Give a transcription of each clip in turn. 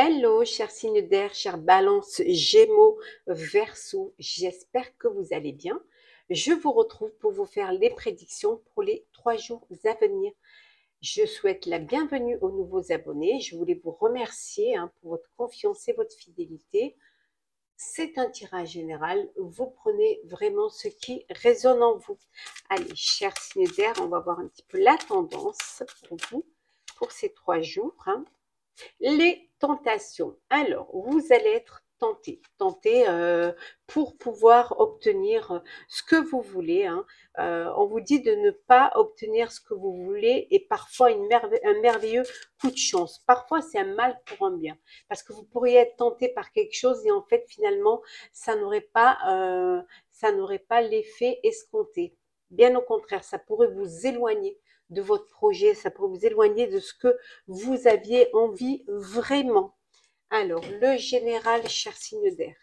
Hello, cher signe d'air, chère balance, gémeaux, verseau, j'espère que vous allez bien. Je vous retrouve pour vous faire les prédictions pour les 3 jours à venir. Je souhaite la bienvenue aux nouveaux abonnés. Je voulais vous remercier pour votre confiance et votre fidélité. C'est un tirage général. Vous prenez vraiment ce qui résonne en vous. Allez, cher signe d'air, on va voir un petit peu la tendance pour vous pour ces 3 jours. Les tentations. Alors, vous allez être tenté pour pouvoir obtenir ce que vous voulez. On vous dit de ne pas obtenir ce que vous voulez et parfois un merveilleux coup de chance. Parfois, c'est un mal pour un bien parce que vous pourriez être tenté par quelque chose et en fait, finalement, ça n'aurait pas l'effet escompté. Bien au contraire, ça pourrait vous éloigner de votre projet, ça pourrait vous éloigner de ce que vous aviez envie vraiment. Alors, le général, cher signe d'air.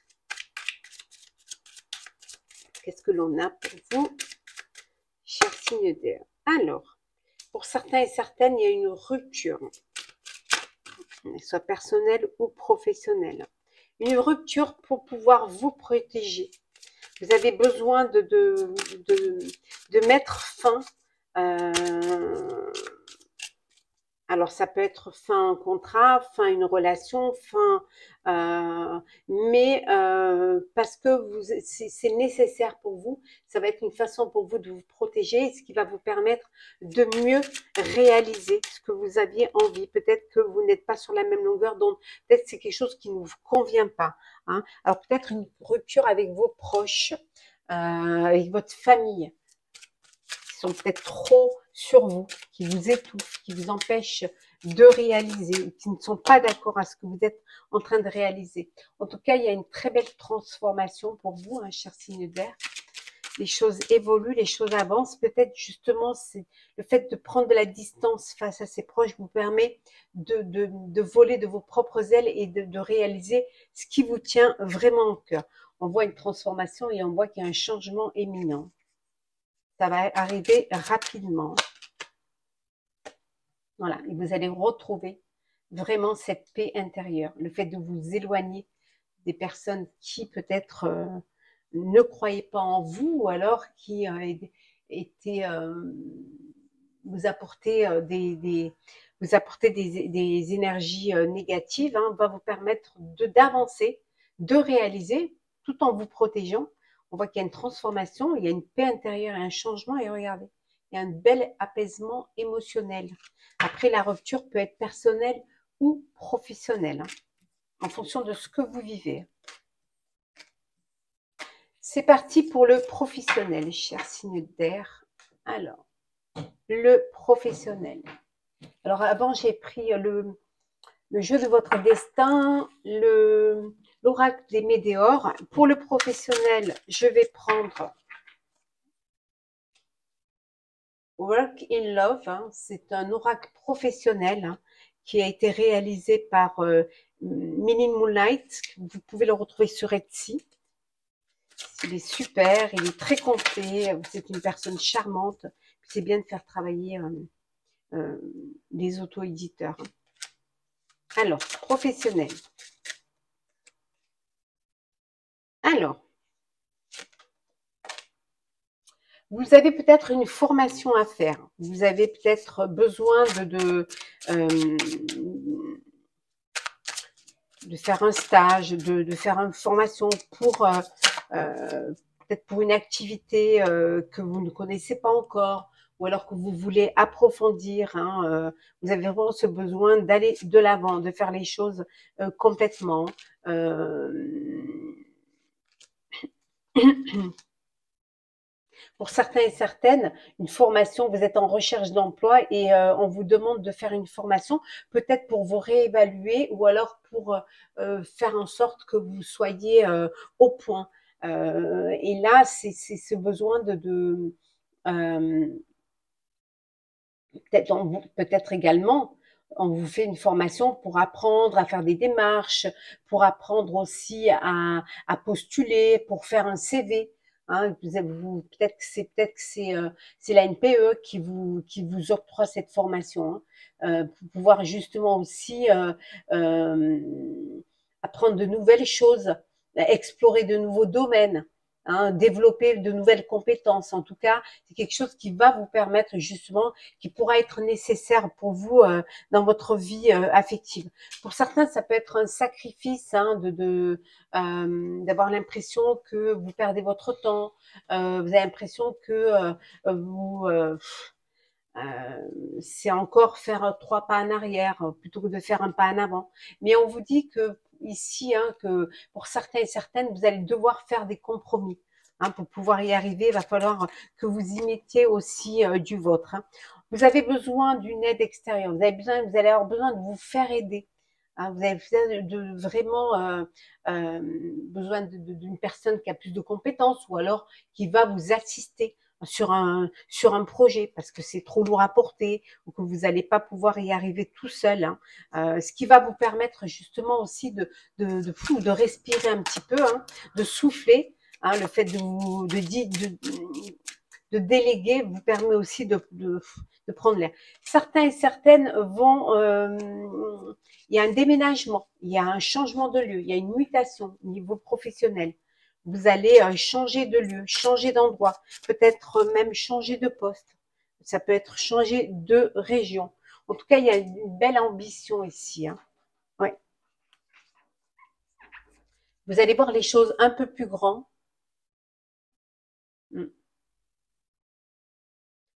Qu'est-ce que l'on a pour vous, cher signe d'air? Alors, pour certains et certaines, il y a une rupture, soit personnelle ou professionnelle. Une rupture pour pouvoir vous protéger. Vous avez besoin de mettre fin alors, ça peut être fin un contrat, fin une relation, mais parce que c'est nécessaire pour vous, ça va être une façon pour vous de vous protéger, ce qui va vous permettre de mieux réaliser ce que vous aviez envie. Peut-être que vous n'êtes pas sur la même longueur d'onde, peut-être c'est quelque chose qui ne vous convient pas. Alors, peut-être une rupture avec vos proches, avec votre famille, qui sont peut-être trop sur vous, qui vous étouffent, qui vous empêchent de réaliser, qui ne sont pas d'accord à ce que vous êtes en train de réaliser. En tout cas, il y a une très belle transformation pour vous, cher signe d'air. Les choses évoluent, les choses avancent. Peut-être justement, c'est le fait de prendre de la distance face à ses proches vous permet de voler de vos propres ailes et de réaliser ce qui vous tient vraiment au cœur. On voit une transformation et on voit qu'il y a un changement éminent. Ça va arriver rapidement. Voilà, et vous allez retrouver vraiment cette paix intérieure. Le fait de vous éloigner des personnes qui peut-être ne croyaient pas en vous ou alors qui étaient vous apporter des énergies négatives, va vous permettre d'avancer, de réaliser tout en vous protégeant. On voit qu'il y a une transformation, il y a une paix intérieure et un changement. Et regardez, il y a un bel apaisement émotionnel. Après, la rupture peut être personnelle ou professionnelle, en fonction de ce que vous vivez. C'est parti pour le professionnel, cher signe d'air. Alors, le professionnel. Alors, avant, j'ai pris le jeu de votre destin, l'oracle des météores. Pour le professionnel, je vais prendre Work in Love. C'est un oracle professionnel qui a été réalisé par Mini Moonlight. Vous pouvez le retrouver sur Etsy. Il est super, il est très complet. Vous êtes une personne charmante. C'est bien de faire travailler les auto-éditeurs. Alors, professionnel. Alors, vous avez peut-être une formation à faire. Vous avez peut-être besoin de faire un stage, de faire une formation pour peut-être pour une activité que vous ne connaissez pas encore, ou alors que vous voulez approfondir. Vous avez vraiment ce besoin d'aller de l'avant, de faire les choses complètement. Pour certains et certaines, une formation, vous êtes en recherche d'emploi et on vous demande de faire une formation, peut-être pour vous réévaluer ou alors pour faire en sorte que vous soyez au point. Et là, c'est ce besoin peut-être également, on vous fait une formation pour apprendre à faire des démarches, pour apprendre aussi à postuler, pour faire un CV. Hein, peut-être que c'est la NPE qui vous octroie cette formation, hein, pour pouvoir justement aussi apprendre de nouvelles choses, explorer de nouveaux domaines, hein, développer de nouvelles compétences. En tout cas, c'est quelque chose qui va vous permettre justement, qui pourra être nécessaire pour vous dans votre vie affective. Pour certains, ça peut être un sacrifice, hein, d'avoir l'impression que vous perdez votre temps, vous avez l'impression que vous c'est encore faire 3 pas en arrière plutôt que de faire un pas en avant. Mais on vous dit que ici, hein, que pour certains et certaines, vous allez devoir faire des compromis. Hein, pour pouvoir y arriver, il va falloir que vous y mettiez aussi du vôtre. Hein. Vous avez besoin d'une aide extérieure. Vous allez avoir besoin de vous faire aider. Hein, vous avez besoin vraiment besoin d'une personne qui a plus de compétences ou alors qui va vous assister sur un projet parce que c'est trop lourd à porter ou que vous n'allez pas pouvoir y arriver tout seul. Hein. Ce qui va vous permettre justement aussi de respirer un petit peu, hein, de souffler. Hein, le fait de déléguer vous permet aussi de prendre l'air. Certains et certaines vont, il y a un déménagement, il y a un changement de lieu, il y a une mutation au niveau professionnel. Vous allez changer de lieu, changer d'endroit, peut-être même changer de poste. Ça peut être changer de région. En tout cas, il y a une belle ambition ici. Hein. Ouais. Vous allez voir les choses un peu plus grandes.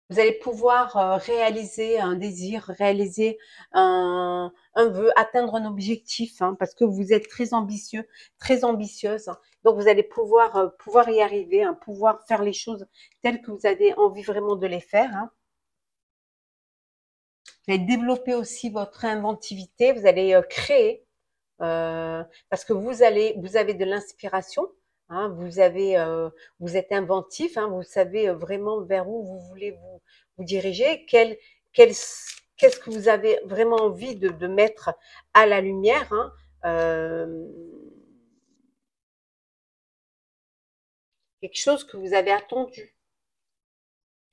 Vous allez pouvoir réaliser un désir, réaliser un vœu, atteindre un objectif, hein, parce que vous êtes très ambitieux, très ambitieuse. Hein. Donc vous allez pouvoir y arriver, hein, pouvoir faire les choses telles que vous avez envie vraiment de les faire. Hein. Vous allez développer aussi votre inventivité, vous allez créer, parce que vous avez de l'inspiration. Hein, vous êtes inventif, hein, vous savez vraiment vers où vous voulez vous diriger, qu'est-ce que vous avez vraiment envie de mettre à la lumière. Hein, quelque chose que vous avez attendu,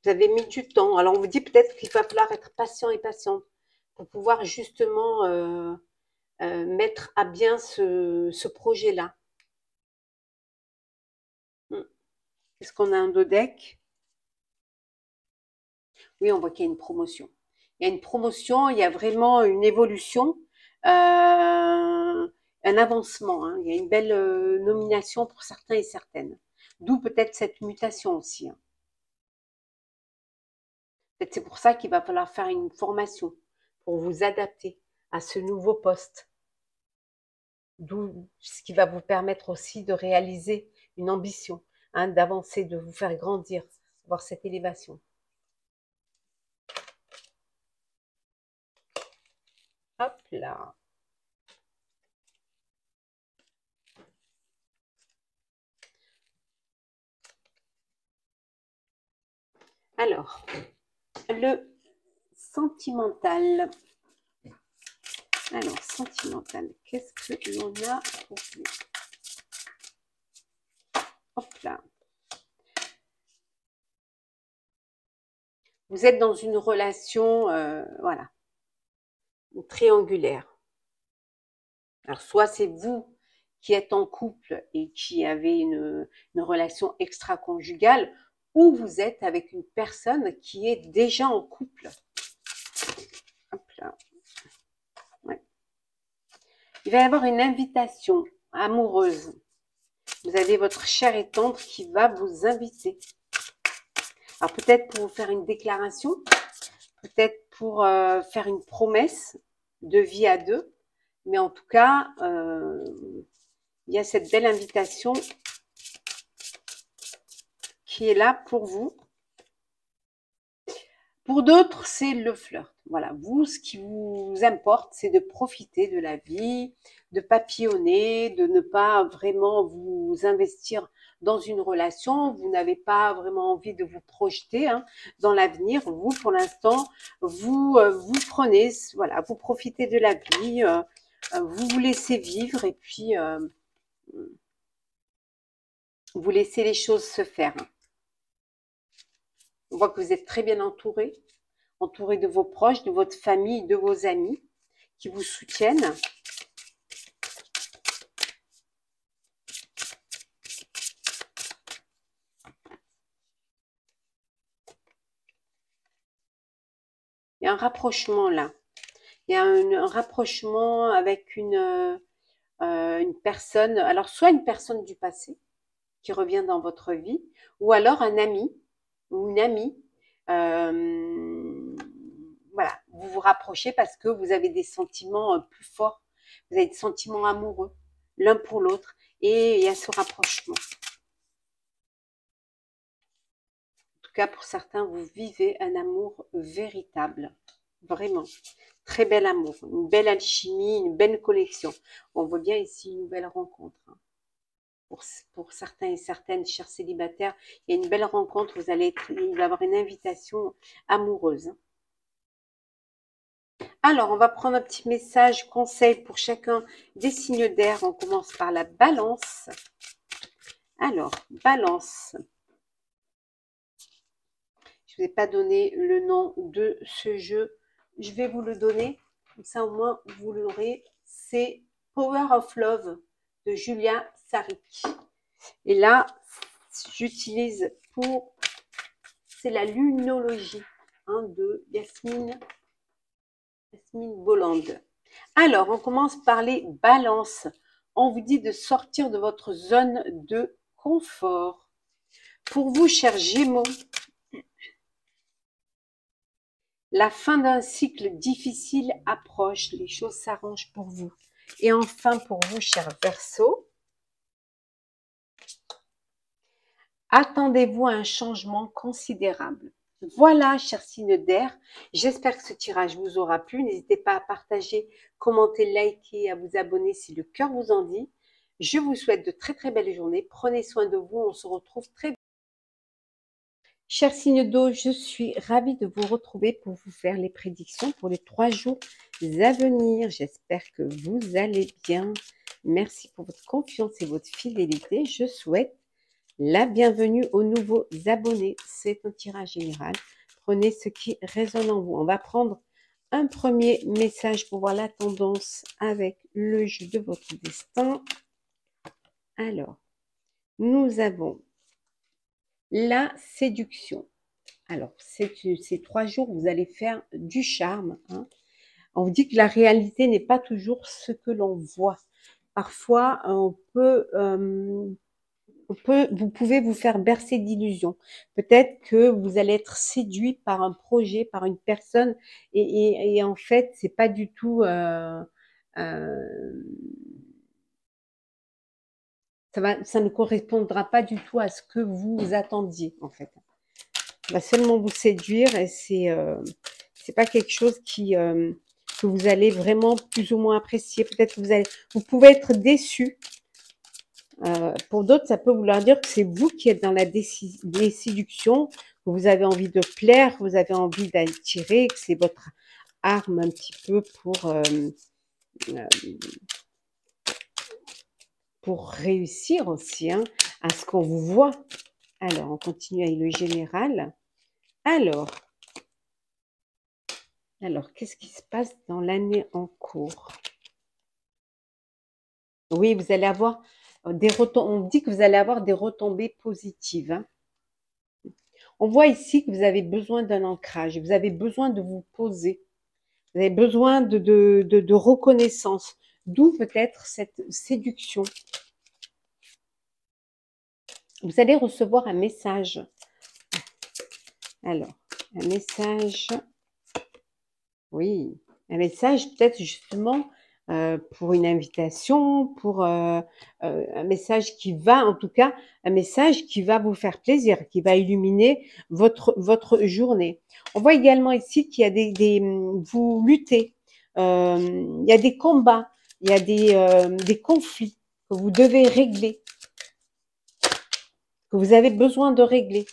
vous avez mis du temps. Alors on vous dit peut-être qu'il va falloir être patient et patiente pour pouvoir justement mettre à bien ce projet-là. Est-ce qu'on a un dodeck? Oui, on voit qu'il y a une promotion. Il y a une promotion, il y a vraiment une évolution, un avancement. Hein. Il y a une belle nomination pour certains et certaines. D'où peut-être cette mutation aussi. Hein. Peut-être c'est pour ça qu'il va falloir faire une formation pour vous adapter à ce nouveau poste. D'où ce qui va vous permettre aussi de réaliser une ambition, hein, d'avancer, de vous faire grandir, avoir cette élévation. Hop là. Alors, le sentimental. Alors, sentimental, qu'est-ce que l'on a pour vous? Hop là. Vous êtes dans une relation, voilà, triangulaire. Alors, soit c'est vous qui êtes en couple et qui avez une relation extra-conjugale, ou vous êtes avec une personne qui est déjà en couple. Hop là. Ouais. Il va y avoir une invitation amoureuse. Vous avez votre chère et tendre qui va vous inviter. Alors peut-être pour vous faire une déclaration, peut-être pour faire une promesse de vie à deux, mais en tout cas, il y a cette belle invitation qui est là pour vous. Pour d'autres, c'est le flirt. Voilà, vous, ce qui vous importe, c'est de profiter de la vie, de papillonner, de ne pas vraiment vous investir dans une relation. Vous n'avez pas vraiment envie de vous projeter hein, dans l'avenir. Vous, pour l'instant, vous prenez, voilà, vous profitez de la vie, vous vous laissez vivre et puis Vous laissez les choses se faire. On voit que vous êtes très bien entouré de vos proches, de votre famille, de vos amis qui vous soutiennent. Il y a un rapprochement là. Il y a un rapprochement avec une personne, alors soit une personne du passé qui revient dans votre vie, ou alors un ami ou une amie. Voilà, vous vous rapprochez parce que vous avez des sentiments plus forts, vous avez des sentiments amoureux l'un pour l'autre, et il y a ce rapprochement. En tout cas, pour certains, vous vivez un amour véritable, vraiment. Très bel amour, une belle alchimie, une belle connexion. On voit bien ici une belle rencontre. Pour certains et certaines, chers célibataires, il y a une belle rencontre, il va y avoir une invitation amoureuse. Alors, on va prendre un petit message, conseil pour chacun des signes d'air. On commence par la balance. Alors, balance. Je ne vous ai pas donné le nom de ce jeu. Je vais vous le donner. Comme ça, au moins, vous l'aurez. C'est Power of Love de Julia Sarik. Et là, j'utilise pour... C'est la lunologie de Yasmine Bolland. Alors, on commence par les balances. On vous dit de sortir de votre zone de confort. Pour vous, chers Gémeaux, la fin d'un cycle difficile approche. Les choses s'arrangent pour vous. Et enfin, pour vous, chers Verseaux, attendez-vous à un changement considérable. Voilà, chers signes d'air, j'espère que ce tirage vous aura plu. N'hésitez pas à partager, commenter, liker, à vous abonner si le cœur vous en dit. Je vous souhaite de très très belles journées. Prenez soin de vous, on se retrouve très vite. Chers signes d'eau, je suis ravie de vous retrouver pour vous faire les prédictions pour les 3 jours à venir. J'espère que vous allez bien. Merci pour votre confiance et votre fidélité. Je souhaite la bienvenue aux nouveaux abonnés. C'est un tirage général. Prenez ce qui résonne en vous. On va prendre un premier message pour voir la tendance avec le jeu de votre destin. Alors, nous avons la séduction. Alors, ces 3 jours, vous allez faire du charme. On vous dit que la réalité n'est pas toujours ce que l'on voit. Parfois, vous pouvez vous faire bercer d'illusions. Peut-être que vous allez être séduit par un projet, par une personne, et en fait, c'est pas du tout. Ça ne correspondra pas du tout à ce que vous attendiez, en fait. Ça va seulement vous séduire, et c'est pas quelque chose que vous allez vraiment plus ou moins apprécier. Peut-être que vous pouvez être déçu. Pour d'autres, ça peut vouloir dire que c'est vous qui êtes dans la séduction, que vous avez envie de plaire, que vous avez envie d'attirer, que c'est votre arme un petit peu pour réussir aussi à ce qu'on vous voit. Alors, on continue avec le général. Alors, qu'est-ce qui se passe dans l'année en cours? Oui, vous allez avoir on dit que vous allez avoir des retombées positives. On voit ici que vous avez besoin d'un ancrage, vous avez besoin de vous poser, vous avez besoin de reconnaissance, d'où peut-être cette séduction. Vous allez recevoir un message. Alors, un message, oui, un message peut-être justement pour une invitation, pour un message qui va, en tout cas, un message qui va vous faire plaisir, qui va illuminer votre journée. On voit également ici qu'il y a vous luttez, il y a des combats, il y a des conflits que vous devez régler, que vous avez besoin de régler.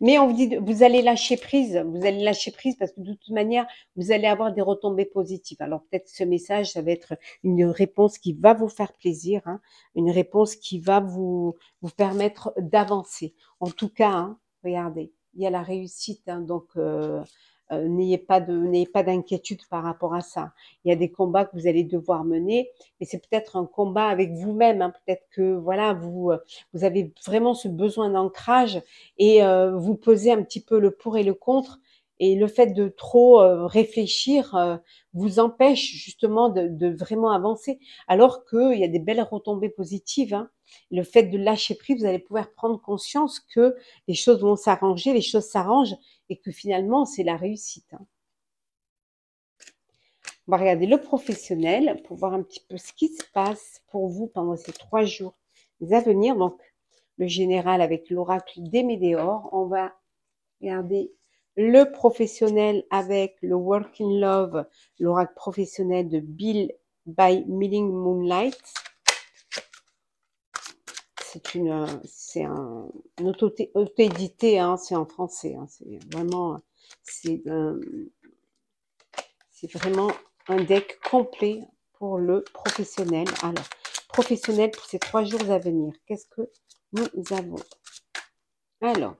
Mais on vous dit, vous allez lâcher prise, vous allez lâcher prise parce que de toute manière, vous allez avoir des retombées positives. Alors peut-être ce message, ça va être une réponse qui va vous faire plaisir, hein, une réponse qui va vous permettre d'avancer. En tout cas, hein, regardez, il y a la réussite, hein, donc n'ayez pas d'inquiétude par rapport à ça. Il y a des combats que vous allez devoir mener, mais c'est peut-être un combat avec vous-même, hein. Peut-être que voilà, vous avez vraiment ce besoin d'ancrage et vous pesez un petit peu le pour et le contre. Et le fait de trop réfléchir vous empêche justement de vraiment avancer, alors qu'il y a des belles retombées positives, hein. Le fait de lâcher prise, vous allez pouvoir prendre conscience que les choses vont s'arranger, les choses s'arrangent et que finalement c'est la réussite, hein. On va regarder le professionnel pour voir un petit peu ce qui se passe pour vous pendant ces 3 jours à venir. Donc le général avec l'oracle des météores. On va regarder le professionnel avec le Work in Love, l'oracle professionnel de Bill by Milling Moonlight. C'est un auto-édité, hein, c'est en français, hein, c'est vraiment un deck complet pour le professionnel. Alors, professionnel pour ces 3 jours à venir, qu'est-ce que nous avons? Alors,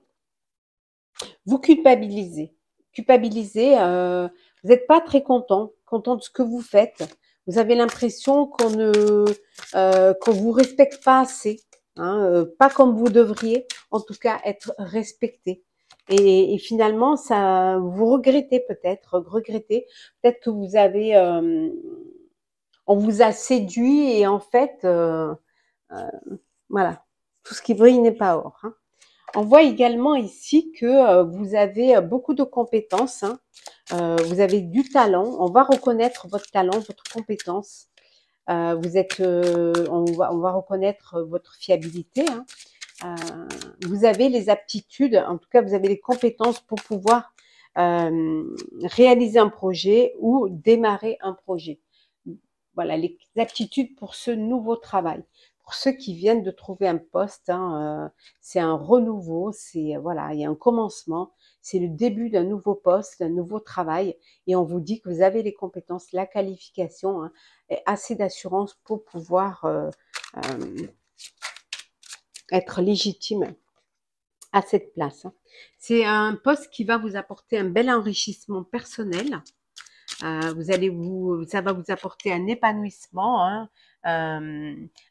vous culpabilisez. Culpabilisez, vous n'êtes pas très content de ce que vous faites. Vous avez l'impression qu'on vous respecte pas assez, hein, pas comme vous devriez, en tout cas être respecté. Et finalement, ça, vous regrettez peut-être que vous avez, on vous a séduit et en fait, voilà, tout ce qui brille n'est pas or, hein. On voit également ici que vous avez beaucoup de compétences, hein. Vous avez du talent. On va reconnaître votre talent, votre compétence. On va reconnaître votre fiabilité, hein. Vous avez les aptitudes, en tout cas vous avez les compétences pour pouvoir réaliser un projet ou démarrer un projet. Voilà, les aptitudes pour ce nouveau travail. Pour ceux qui viennent de trouver un poste, hein, c'est un renouveau, c'est voilà, il y a un commencement, c'est le début d'un nouveau poste, d'un nouveau travail, et on vous dit que vous avez les compétences, la qualification, hein, et assez d'assurance pour pouvoir être légitime à cette place, hein. C'est un poste qui va vous apporter un bel enrichissement personnel. Ça va vous apporter un épanouissement, hein.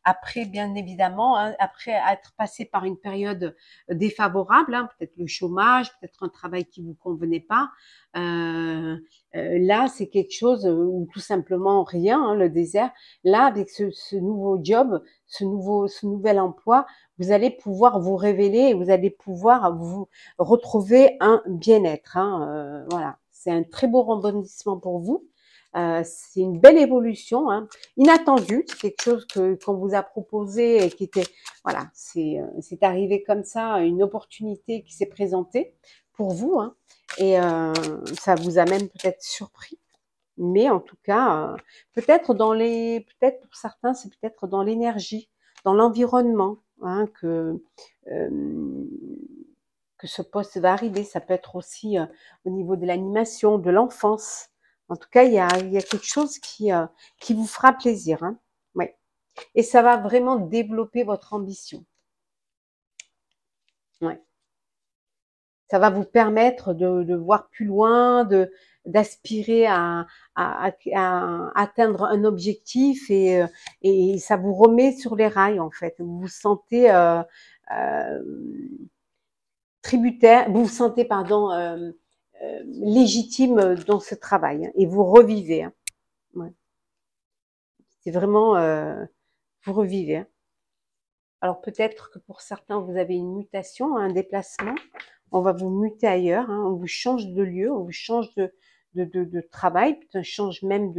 Après, bien évidemment, hein, après être passé par une période défavorable, hein, peut-être le chômage, peut-être un travail qui vous convenait pas. Là, c'est quelque chose ou tout simplement rien, hein, le désert. Là, avec ce nouveau job, ce nouvel emploi, vous allez pouvoir vous révéler et vous allez pouvoir vous retrouver un bien-être, hein, voilà. C'est un très beau rebondissement pour vous. C'est une belle évolution, hein, inattendue. C'est quelque chose qu'on vous a proposé et qui était, voilà, c'est arrivé comme ça, une opportunité qui s'est présentée pour vous, hein, et ça vous a même peut-être surpris. Mais en tout cas, peut-être pour certains, c'est peut-être dans l'énergie, dans l'environnement, hein, que ce poste va arriver. Ça peut être aussi au niveau de l'animation, de l'enfance. En tout cas, il y a quelque chose qui vous fera plaisir, hein. Ouais. Et ça va vraiment développer votre ambition. Ouais. Ça va vous permettre de voir plus loin, d'aspirer à atteindre un objectif et ça vous remet sur les rails en fait. Vous vous sentez euh, tributaire, vous vous sentez pardon légitime dans ce travail, hein, et vous revivez, hein. Ouais. C'est vraiment vous revivez, hein. Alors peut-être que pour certains vous avez une mutation, un déplacement. On va vous muter ailleurs, hein, on vous change de lieu, on vous change de travail, peut-être change même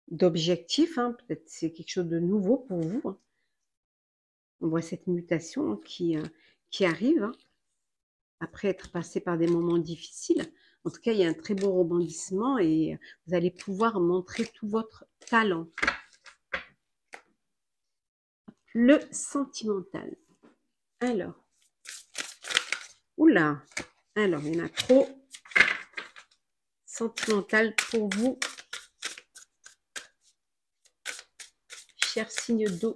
d'objectif, hein, peut-être c'est quelque chose de nouveau pour vous, hein. On voit cette mutation qui arrive, hein, après être passé par des moments difficiles. En tout cas, il y a un très beau rebondissement et vous allez pouvoir montrer tout votre talent. le sentimental. Alors, oula, alors il y en a trop. Sentimental pour vous, cher signe d'eau.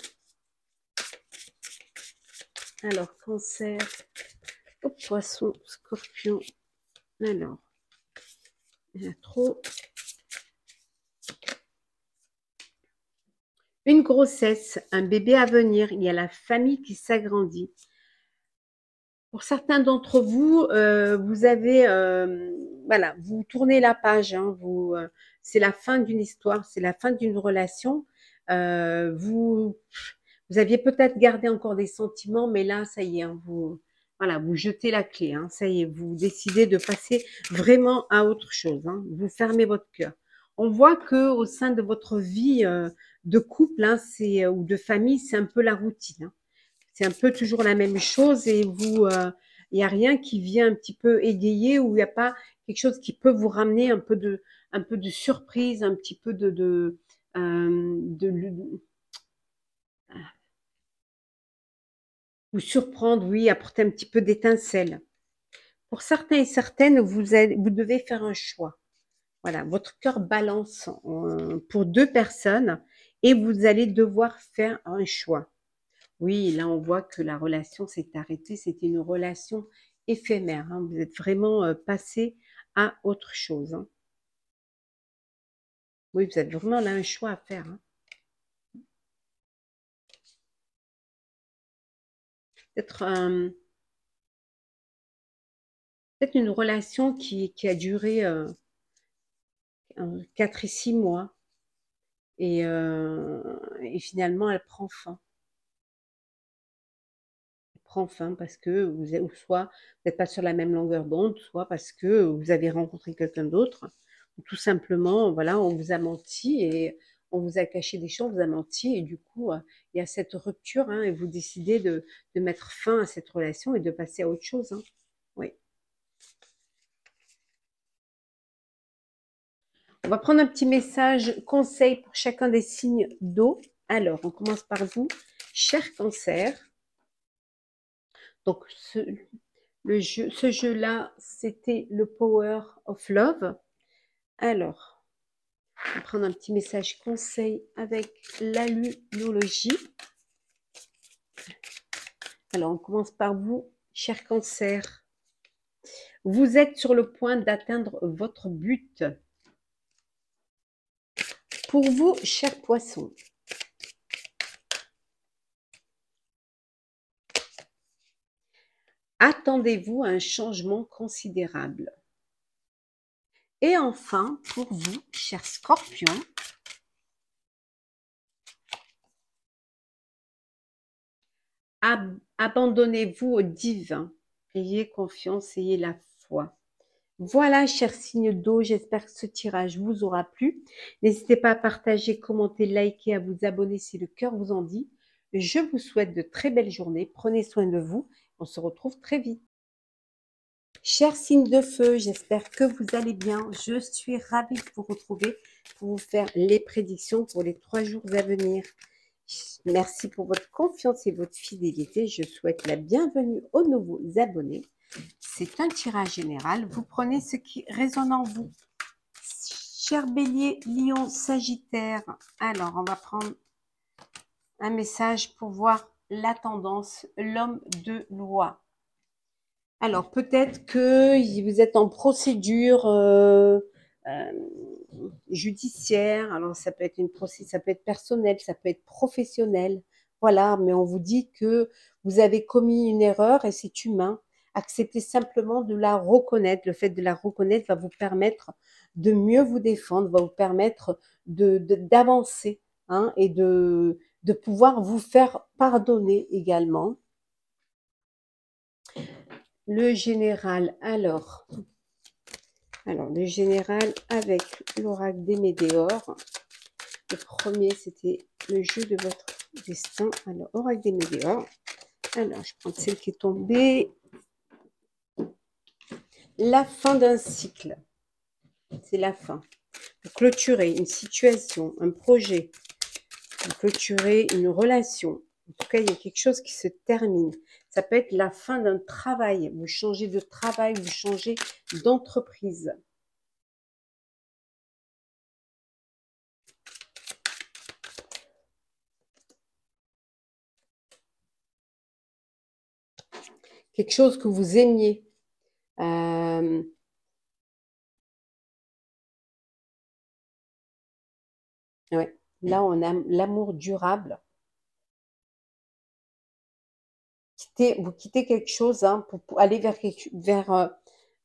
Alors, cancer, oh, poisson, scorpion. Alors, il y en a trop. Une grossesse, un bébé à venir, il y a la famille qui s'agrandit. Pour certains d'entre vous, vous avez, voilà, vous tournez la page, hein, c'est la fin d'une histoire, c'est la fin d'une relation. Vous aviez peut-être gardé encore des sentiments, mais là, ça y est, hein, voilà, vous jetez la clé, hein, ça y est, vous décidez de passer vraiment à autre chose, hein, vous fermez votre cœur. On voit que au sein de votre vie de couple, hein, ou de famille, c'est un peu la routine, hein. C'est un peu toujours la même chose et il n'y a rien qui vient un petit peu égayer ou il n'y a pas quelque chose qui peut vous ramener un peu de surprise, un petit peu vous surprendre, oui, apporter un petit peu d'étincelle. Pour certains et certaines, vous devez faire un choix. Voilà, votre cœur balance pour deux personnes et vous allez devoir faire un choix. Oui, là, on voit que la relation s'est arrêtée. C'était une relation éphémère, hein. Vous êtes vraiment passé à autre chose, hein. Oui, vous avez vraiment là un choix à faire, hein. Peut-être une relation qui a duré 4 et 6 mois et finalement elle prend fin. Elle prend fin parce que ou soit vous n'êtes pas sur la même longueur d'onde, soit parce que vous avez rencontré quelqu'un d'autre, ou tout simplement, voilà, on vous a menti et on vous a caché des choses, on vous a menti et du coup, il y a cette rupture, hein, et vous décidez de mettre fin à cette relation et de passer à autre chose, hein. Oui. On va prendre un petit message conseil pour chacun des signes d'eau. Alors, on commence par vous, cher Cancer. Donc, ce jeu-là, c'était le Power of Love. Alors, on va prendre un petit message conseil avec la lunologie. Alors, on commence par vous, cher Cancer. Vous êtes sur le point d'atteindre votre but. Pour vous, cher Poisson, attendez-vous à un changement considérable. Et enfin, pour vous, cher Scorpion, abandonnez-vous au divin. Ayez confiance, ayez la foi. Voilà, chers signes d'eau, j'espère que ce tirage vous aura plu. N'hésitez pas à partager, commenter, liker, à vous abonner si le cœur vous en dit. Je vous souhaite de très belles journées. Prenez soin de vous. On se retrouve très vite. Chers signes de feu, j'espère que vous allez bien. Je suis ravie de vous retrouver pour vous faire les prédictions pour les 3 jours à venir. Merci pour votre confiance et votre fidélité. Je souhaite la bienvenue aux nouveaux abonnés. C'est un tirage général. Vous prenez ce qui résonne en vous. Cher Bélier, Lion, Sagittaire. Alors, on va prendre un message pour voir la tendance. L'homme de loi. Alors, peut-être que vous êtes en procédure judiciaire. Alors, ça peut être une procédure, ça peut être personnel, ça peut être professionnel. Voilà, mais on vous dit que vous avez commis une erreur et c'est humain. Acceptez simplement de la reconnaître. Le fait de la reconnaître va vous permettre de mieux vous défendre, va vous permettre d'avancer, hein, et de pouvoir vous faire pardonner également. Le général, alors le général avec l'oracle des Médéors. Le premier, c'était le jeu de votre destin. Alors, oracle des Médéors. Alors, je prends celle qui est tombée. La fin d'un cycle. C'est la fin. Vous clôturez une situation, un projet. Vous clôturez une relation. En tout cas, il y a quelque chose qui se termine. Ça peut être la fin d'un travail. Vous changez de travail, vous changez d'entreprise. Quelque chose que vous aimiez. Ouais. Là, on a l'amour durable. Vous quittez quelque chose hein, pour aller vers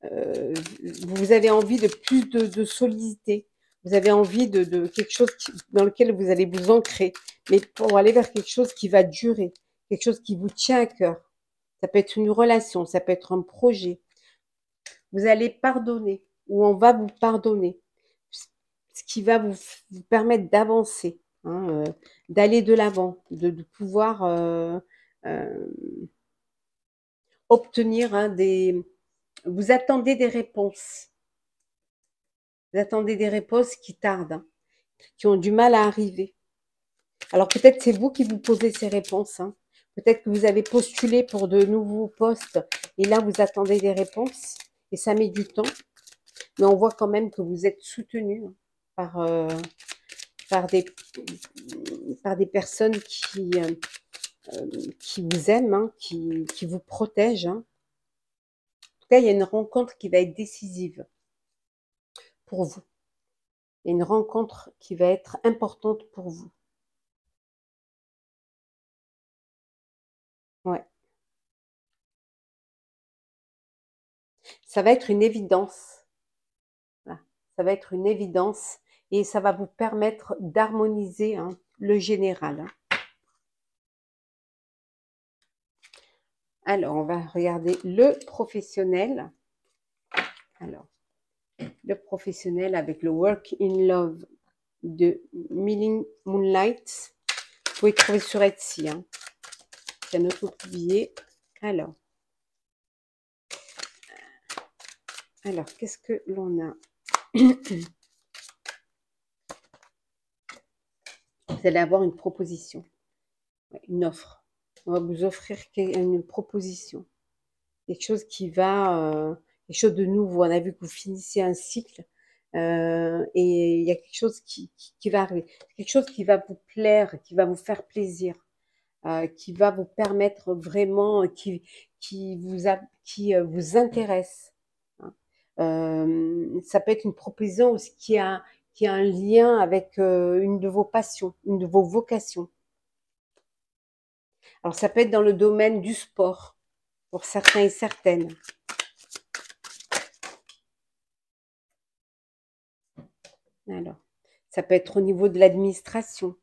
vous avez envie de plus de solidité. Vous avez envie de quelque chose dans lequel vous allez vous ancrer, mais pour aller vers quelque chose qui va durer, quelque chose qui vous tient à cœur. Ça peut être une relation, ça peut être un projet. Vous allez pardonner ou on va vous pardonner, ce qui va vous permettre d'avancer, hein, d'aller de l'avant, de pouvoir euh, obtenir hein, des. Vous attendez des réponses. Vous attendez des réponses qui tardent, hein, qui ont du mal à arriver. Alors peut-être c'est vous qui vous posez ces réponses. Hein. Peut-être que vous avez postulé pour de nouveaux postes et là vous attendez des réponses et ça met du temps. Mais on voit quand même que vous êtes soutenu par, par, des, par des personnes qui vous aiment, hein, qui vous protègent. Hein. En tout cas, il y a une rencontre qui va être décisive pour vous. Il y a une rencontre qui va être importante pour vous. Ouais. Ça va être une évidence. Voilà. Ça va être une évidence et ça va vous permettre d'harmoniser hein, le général. Hein. Alors, on va regarder le professionnel. Alors, le professionnel avec le Work in Love de Milling Moonlight. Vous pouvez trouver sur Etsy. Hein. C'est un autre billet. Alors, qu'est-ce que l'on a? Vous allez avoir une proposition, une offre. On va vous offrir une proposition. Quelque chose qui va, quelque chose de nouveau. On a vu que vous finissez un cycle et il y a quelque chose qui va arriver. Quelque chose qui va vous plaire, qui va vous faire plaisir, qui va vous permettre vraiment, qui vous intéresse. Hein. Ça peut être une proposition aussi qui a un lien avec une de vos passions, une de vos vocations. Alors ça peut être dans le domaine du sport pour certains et certaines. Alors, ça peut être au niveau de l'administration.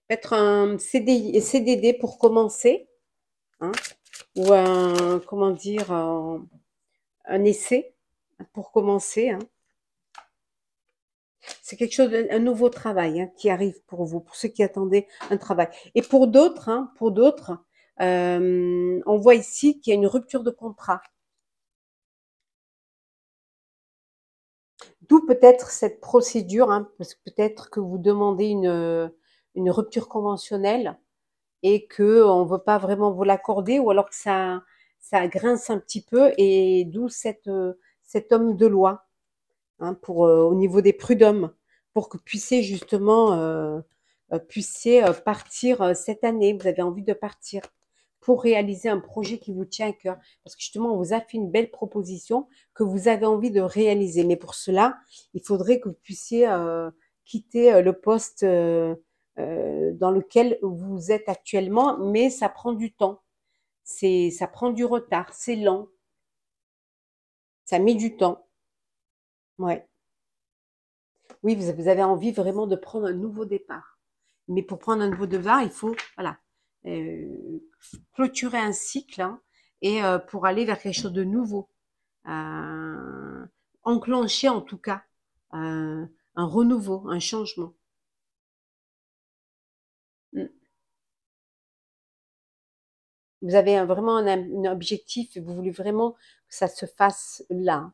Peut-être un CDD pour commencer, hein, ou un, comment dire, un essai pour commencer. Hein. C'est quelque chose, un nouveau travail hein, qui arrive pour vous, pour ceux qui attendaient un travail. Et pour d'autres, hein, on voit ici qu'il y a une rupture de contrat. D'où peut-être cette procédure, hein, parce que peut-être que vous demandez une rupture conventionnelle et que on veut pas vraiment vous l'accorder, ou alors que ça grince un petit peu, et d'où cet homme de loi, hein, pour au niveau des prud'hommes, pour que puissiez justement puissiez partir cette année. Vous avez envie de partir pour réaliser un projet qui vous tient à cœur, parce que justement on vous a fait une belle proposition que vous avez envie de réaliser. Mais pour cela, il faudrait que vous puissiez quitter le poste dans lequel vous êtes actuellement, mais ça prend du temps, ça prend du retard, c'est lent, ça met du temps. Ouais. Oui, vous avez envie vraiment de prendre un nouveau départ. Mais pour prendre un nouveau départ, il faut voilà, clôturer un cycle hein, et pour aller vers quelque chose de nouveau. Enclencher en tout cas un renouveau, un changement. Mm. Vous avez vraiment un objectif et vous voulez vraiment que ça se fasse là.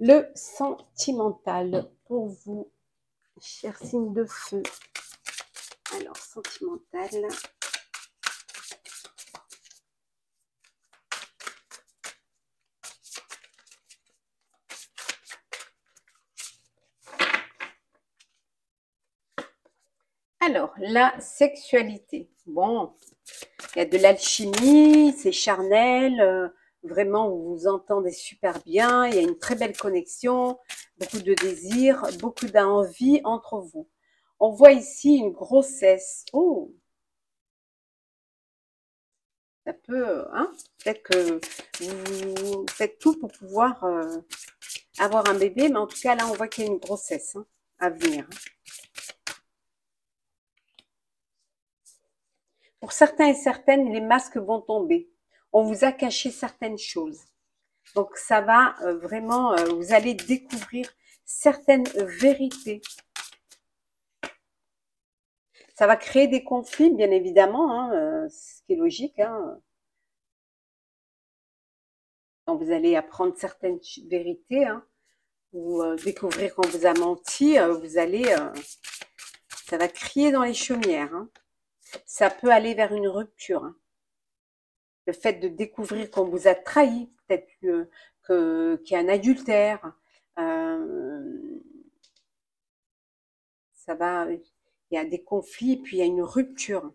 Le sentimental pour vous, chers signes de feu. Alors, sentimental. Alors, la sexualité. Bon, il y a de l'alchimie, c'est charnel, vraiment vous vous entendez super bien, il y a une très belle connexion, beaucoup de désir, beaucoup d'envie entre vous. On voit ici une grossesse. Oh, ça peut, hein, peut-être que vous faites tout pour pouvoir avoir un bébé, mais en tout cas là on voit qu'il y a une grossesse hein, à venir. Pour certains et certaines, les masques vont tomber. On vous a caché certaines choses. Donc ça va vraiment, vous allez découvrir certaines vérités. Ça va créer des conflits, bien évidemment, hein, ce qui est logique. Hein. Quand vous allez apprendre certaines vérités, hein, ou découvrir qu'on vous a menti, vous allez, ça va crier dans les chaumières. Hein. Ça peut aller vers une rupture. Hein. Le fait de découvrir qu'on vous a trahi, peut-être qu'il y a un adultère, ça va, il y a des conflits, puis il y a une rupture.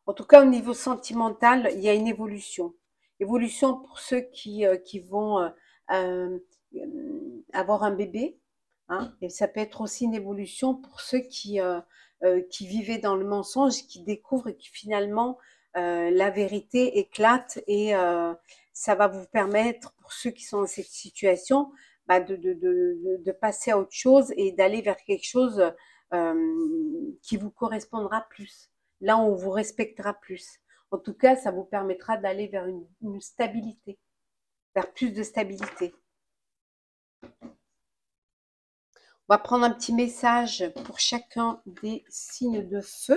En tout cas, au niveau sentimental, il y a une évolution. Évolution pour ceux qui vont avoir un bébé. Hein, et ça peut être aussi une évolution pour ceux qui vivaient dans le mensonge, qui découvrent et qui finalement la vérité éclate et ça va vous permettre, pour ceux qui sont dans cette situation, bah, de passer à autre chose et d'aller vers quelque chose qui vous correspondra plus. Là, on vous respectera plus. En tout cas, ça vous permettra d'aller vers une stabilité, vers plus de stabilité. On va prendre un petit message pour chacun des signes de feu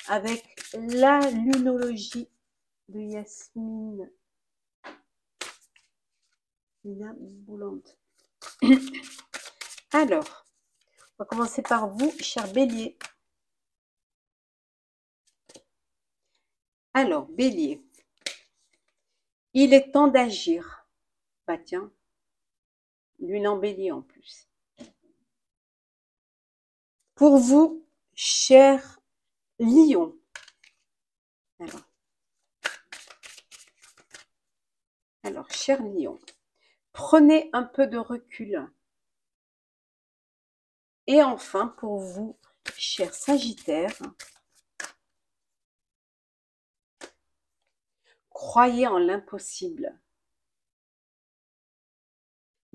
avec la lunologie de Yasmine Nina Boulante. Alors, on va commencer par vous, cher Bélier. Alors, Bélier, il est temps d'agir. Bah tiens, lune en Bélier en plus. Pour vous, cher Lion. Alors, cher Lion, prenez un peu de recul. Et enfin, pour vous, cher Sagittaire, croyez en l'impossible.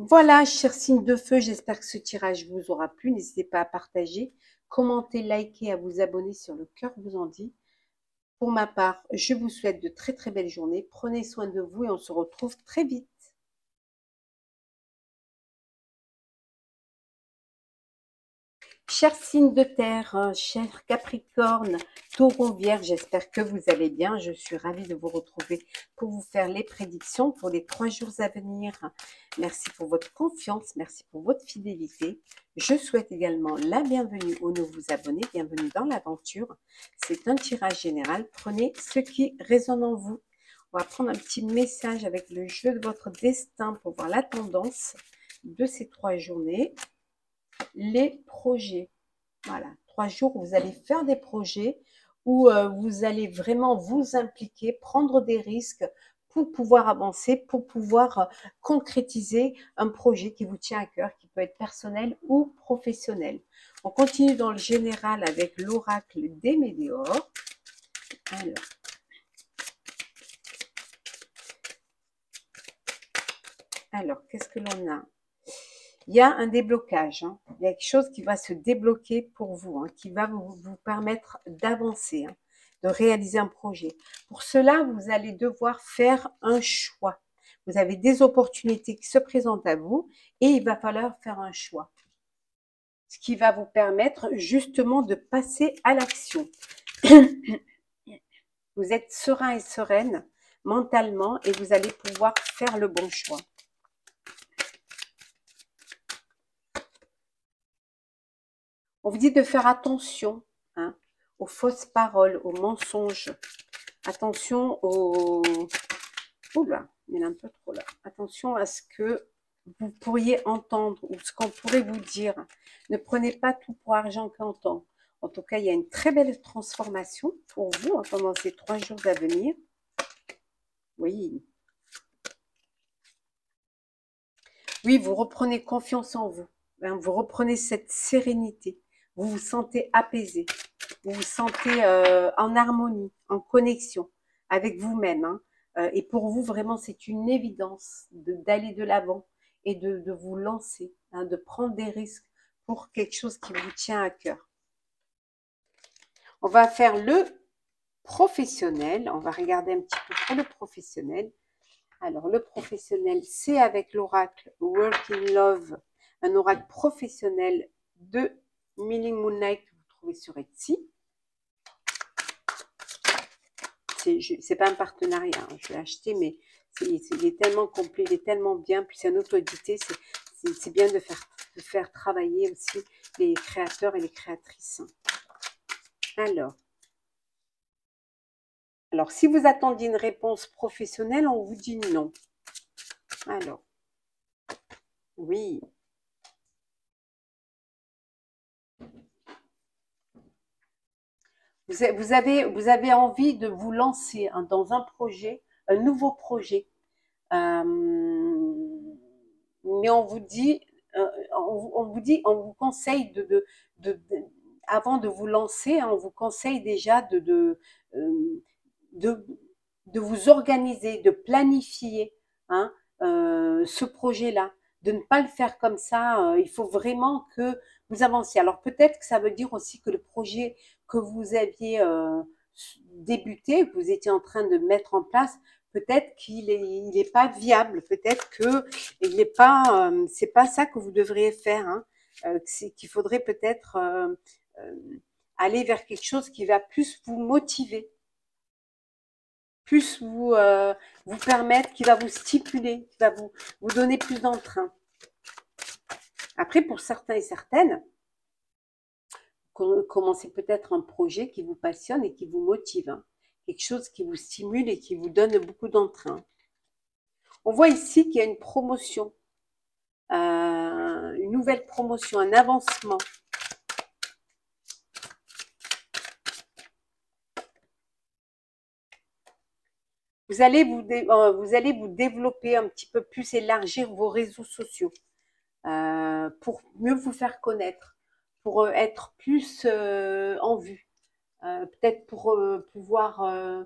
Voilà, chers signes de feu, j'espère que ce tirage vous aura plu. N'hésitez pas à partager, commenter, liker, à vous abonner sur le cœur vous en dit. Pour ma part, je vous souhaite de très très belles journées. Prenez soin de vous et on se retrouve très vite. Chers signes de terre, chers Capricorne, Taureau, Vierge, j'espère que vous allez bien. Je suis ravie de vous retrouver pour vous faire les prédictions pour les 3 jours à venir. Merci pour votre confiance, merci pour votre fidélité. Je souhaite également la bienvenue aux nouveaux abonnés. Bienvenue dans l'aventure. C'est un tirage général. Prenez ce qui résonne en vous. On va prendre un petit message avec le jeu de votre destin pour voir la tendance de ces 3 journées. Les projets. Voilà, 3 jours où vous allez faire des projets, où vous allez vraiment vous impliquer, prendre des risques pour pouvoir avancer, pour pouvoir concrétiser un projet qui vous tient à cœur, qui peut être personnel ou professionnel. On continue dans le général avec l'oracle des météores. Alors qu'est-ce que l'on a? Il y a un déblocage, hein. Il y a quelque chose qui va se débloquer pour vous, hein, qui va vous permettre d'avancer, hein, de réaliser un projet. Pour cela, vous allez devoir faire un choix. Vous avez des opportunités qui se présentent à vous et il va falloir faire un choix. Ce qui va vous permettre justement de passer à l'action. Vous êtes serein et sereine. mentalement et vous allez pouvoir faire le bon choix. On vous dit de faire attention hein, aux fausses paroles, aux mensonges. Attention aux... Oula, il y en a un peu trop là. Attention à ce que vous pourriez entendre ou ce qu'on pourrait vous dire. Ne prenez pas tout pour argent comptant. En tout cas, il y a une très belle transformation pour vous hein, pendant ces 3 jours à venir. Oui. Oui, vous reprenez confiance en vous. Hein, vous reprenez cette sérénité. Vous vous sentez apaisé. Vous vous sentez en harmonie, en connexion avec vous-même. Hein. Et pour vous, vraiment, c'est une évidence d'aller de l'avant et de vous lancer, hein, de prendre des risques pour quelque chose qui vous tient à cœur. On va faire le professionnel. On va regarder un petit peu pour le professionnel. Alors, le professionnel, c'est avec l'oracle Work in Love, un oracle professionnel de Milling Moonlight que vous trouvez sur Etsy. C'est pas un partenariat, hein, je l'ai acheté, mais il est tellement complet, il est tellement bien, puis c'est un auto-édité, c'est bien de faire travailler aussi les créateurs et les créatrices. Alors, si vous attendiez une réponse professionnelle, on vous dit non. Alors, oui. Vous avez envie de vous lancer hein, dans un projet, un nouveau projet. Mais on vous dit, on vous conseille avant de vous lancer, hein, on vous conseille déjà de, de vous organiser, de planifier hein, ce projet-là, de ne pas le faire comme ça. Il faut vraiment que vous avanciez. Alors peut-être que ça veut dire aussi que le projet que vous aviez débuté, que vous étiez en train de mettre en place, peut-être qu'il est pas viable, peut-être que il est pas, c'est pas ça que vous devriez faire. Hein. Qu'il faudrait peut-être aller vers quelque chose qui va plus vous motiver, plus vous permettre, qui va vous stimuler, qui va vous donner plus d'entrain. Après, pour certains et certaines, commencez peut-être un projet qui vous passionne et qui vous motive, hein. Quelque chose qui vous stimule et qui vous donne beaucoup d'entrain. On voit ici qu'il y a une promotion, une nouvelle promotion, un avancement. Vous allez vous développer un petit peu plus, élargir vos réseaux sociaux pour mieux vous faire connaître, pour être plus en vue, peut-être pour pouvoir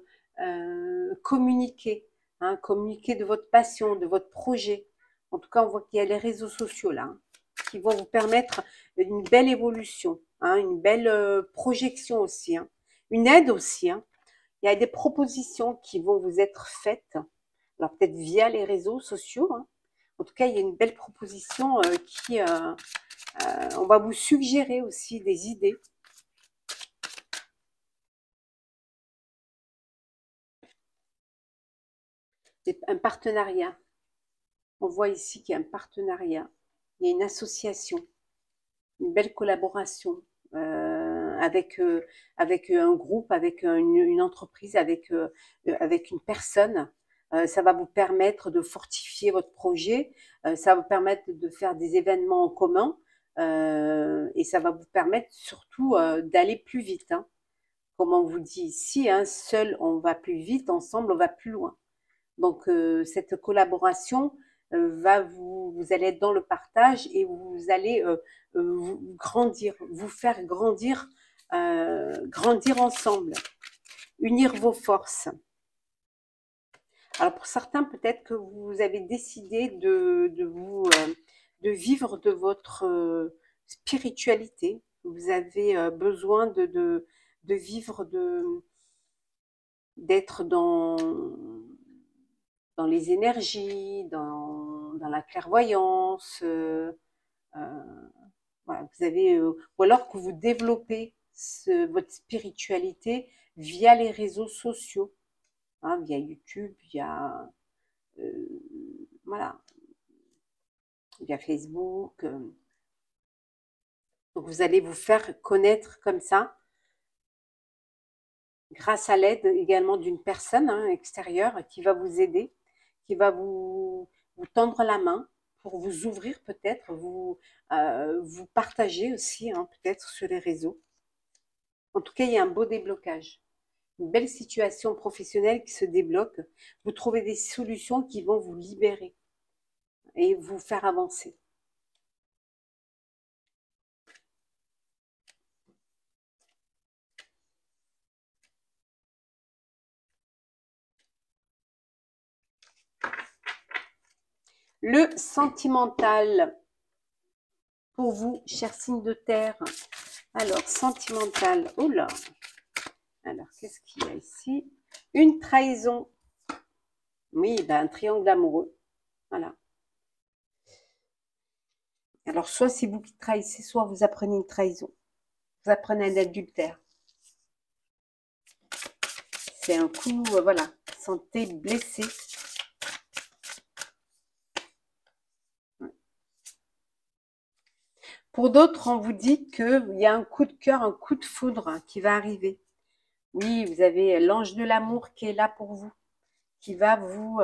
communiquer, hein, communiquer de votre passion, de votre projet. En tout cas, on voit qu'il y a les réseaux sociaux là, hein, qui vont vous permettre une belle évolution, hein, une belle projection aussi, hein, une aide aussi. Hein. Il y a des propositions qui vont vous être faites, alors peut-être via les réseaux sociaux. Hein. En tout cas, il y a une belle proposition on va vous suggérer aussi des idées. Un partenariat. On voit ici qu'il y a un partenariat, il y a une association, une belle collaboration avec un groupe, avec une entreprise, avec une personne. Ça va vous permettre de fortifier votre projet, ça va vous permettre de faire des événements en commun et ça va vous permettre surtout d'aller plus vite. Hein. Comme on vous dit ici, hein, seul on va plus vite, ensemble on va plus loin. Donc cette collaboration vous allez être dans le partage et vous allez vous grandir, vous faire grandir, grandir ensemble, unir vos forces. Alors pour certains, peut-être que vous avez décidé de vivre de votre spiritualité. Vous avez besoin de vivre, d'être dans les énergies, dans la clairvoyance. Voilà, vous avez, ou alors que vous développez votre spiritualité via les réseaux sociaux. hein, via YouTube, voilà, via Facebook. Donc, vous allez vous faire connaître comme ça, grâce à l'aide également d'une personne extérieure qui va vous aider, qui va vous tendre la main pour vous ouvrir peut-être, vous partager aussi peut-être sur les réseaux. En tout cas, il y a un beau déblocage, une belle situation professionnelle qui se débloque. Vous trouvez des solutions qui vont vous libérer et vous faire avancer. Le sentimental pour vous, chers signes de terre. Alors, sentimental, oh là. Alors, qu'est-ce qu'il y a ici? Une trahison. Oui, ben, un triangle amoureux. Voilà. Alors, soit c'est vous qui trahissez, soit vous apprenez une trahison. Vous apprenez un adultère. C'est un coup, voilà, santé blessée. Pour d'autres, on vous dit qu'il y a un coup de cœur, un coup de foudre qui va arriver. Oui, vous avez l'ange de l'amour qui est là pour vous, qui va vous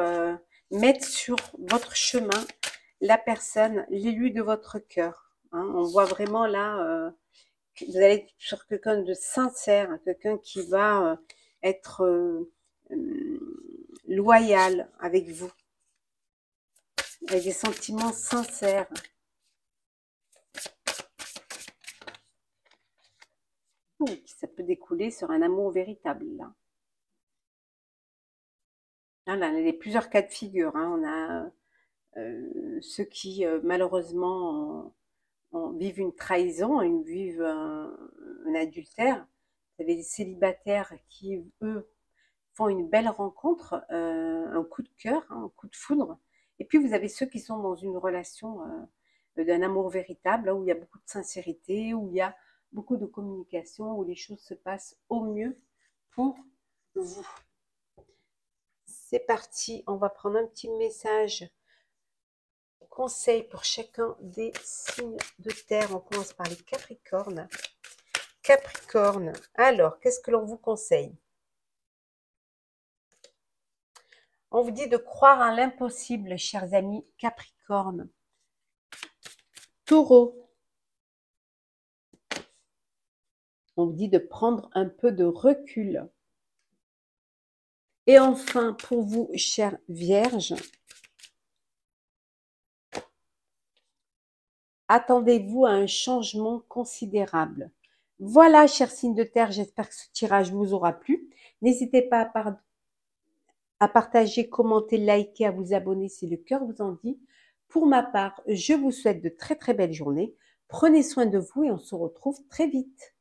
mettre sur votre chemin la personne, l'élu de votre cœur. On voit vraiment là, vous allez être sur quelqu'un de sincère, quelqu'un qui va être loyal avec vous, avec des sentiments sincères. Ça peut découler sur un amour véritable, là. Là, il y a plusieurs cas de figure. On a ceux qui, malheureusement, vivent une trahison, vivent un adultère. Vous avez des célibataires qui, eux, font une belle rencontre, un coup de cœur, un coup de foudre. Et puis, vous avez ceux qui sont dans une relation d'un amour véritable, où il y a beaucoup de sincérité, où il y a beaucoup de communication, où les choses se passent au mieux pour vous. C'est parti, on va prendre un petit message, conseil pour chacun des signes de terre. On commence par les Capricornes. Capricorne, alors, qu'est-ce que l'on vous conseille? On vous dit de croire en l'impossible, chers amis Capricorne. Taureau, on vous dit de prendre un peu de recul. Et enfin, pour vous, chers Vierges, attendez-vous à un changement considérable. Voilà, chers signes de terre, j'espère que ce tirage vous aura plu. N'hésitez pas à partager, commenter, liker, à vous abonner si le cœur vous en dit. Pour ma part, je vous souhaite de très très belles journées. Prenez soin de vous et on se retrouve très vite.